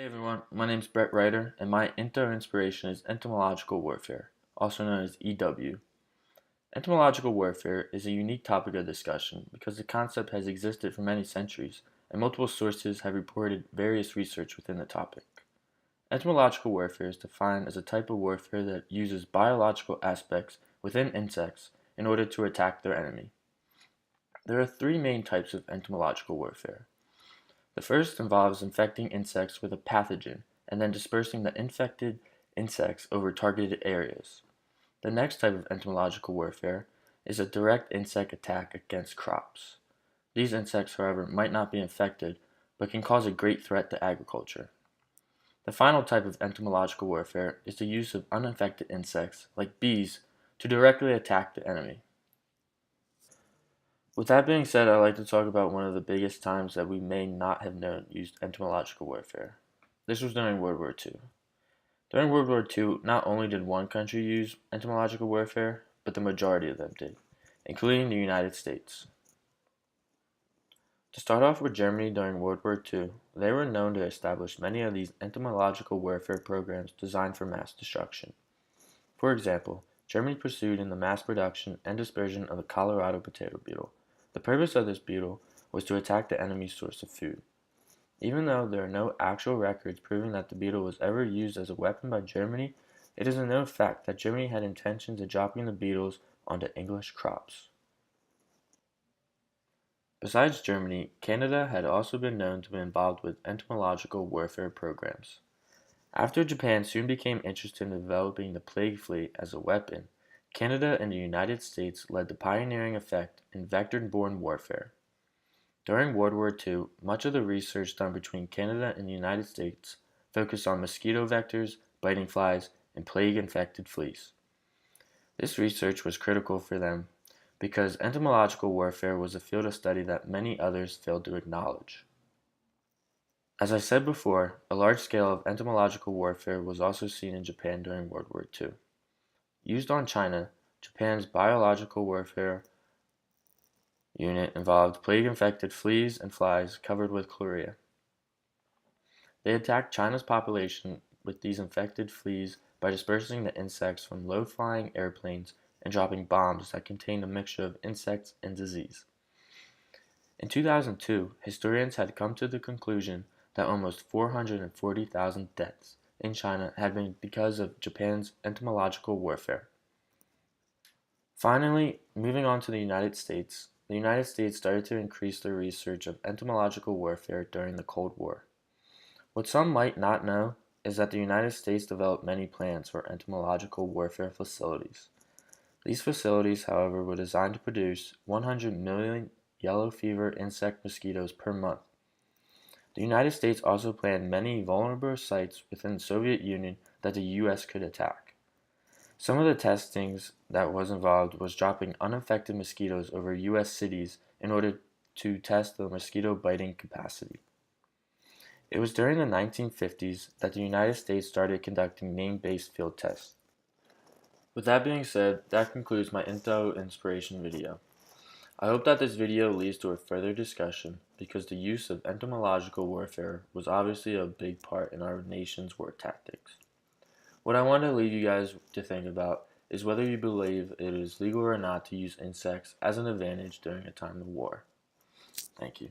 Hey everyone, my name is Brett Ryder, and my inspiration is entomological warfare, also known as EW. Entomological warfare is a unique topic of discussion because the concept has existed for many centuries, and multiple sources have reported various research within the topic. Entomological warfare is defined as a type of warfare that uses biological aspects within insects in order to attack their enemy. There are three main types of entomological warfare. The first involves infecting insects with a pathogen and then dispersing the infected insects over targeted areas. The next type of entomological warfare is a direct insect attack against crops. These insects, however, might not be infected, but can cause a great threat to agriculture. The final type of entomological warfare is the use of uninfected insects, like bees, to directly attack the enemy. With that being said, I'd like to talk about one of the biggest times that we may not have known used entomological warfare. This was during World War II. During World War II, not only did one country use entomological warfare, but the majority of them did, including the United States. To start off with Germany during World War II, they were known to establish many of these entomological warfare programs designed for mass destruction. For example, Germany pursued in the mass production and dispersion of the Colorado potato beetle. The purpose of this beetle was to attack the enemy's source of food. Even though there are no actual records proving that the beetle was ever used as a weapon by Germany, it is a known fact that Germany had intentions of dropping the beetles onto English crops. Besides Germany, Canada had also been known to be involved with entomological warfare programs. After Japan soon became interested in developing the plague flea as a weapon, Canada and the United States led the pioneering effect in vector-borne warfare. During World War II, much of the research done between Canada and the United States focused on mosquito vectors, biting flies, and plague-infected fleas. This research was critical for them because entomological warfare was a field of study that many others failed to acknowledge. As I said before, a large scale of entomological warfare was also seen in Japan during World War II. Used on China, Japan's biological warfare unit involved plague-infected fleas and flies covered with chlorea. They attacked China's population with these infected fleas by dispersing the insects from low-flying airplanes and dropping bombs that contained a mixture of insects and disease. In 2002, historians had come to the conclusion that almost 440,000 deaths in China had been because of Japan's entomological warfare. Finally, moving on to the United States started to increase their research of entomological warfare during the Cold War. What some might not know is that the United States developed many plans for entomological warfare facilities. These facilities, however, were designed to produce 100 million yellow fever insect mosquitoes per month. The United States also planned many vulnerable sites within the Soviet Union that the U.S. could attack. Some of the testings that was involved was dropping uninfected mosquitoes over U.S. cities in order to test the mosquito biting capacity. It was during the 1950s that the United States started conducting name-based field tests. With that being said, that concludes my inspiration video. I hope that this video leads to a further discussion because the use of entomological warfare was obviously a big part in our nation's war tactics. What I want to leave you guys to think about is whether you believe it is legal or not to use insects as an advantage during a time of war. Thank you.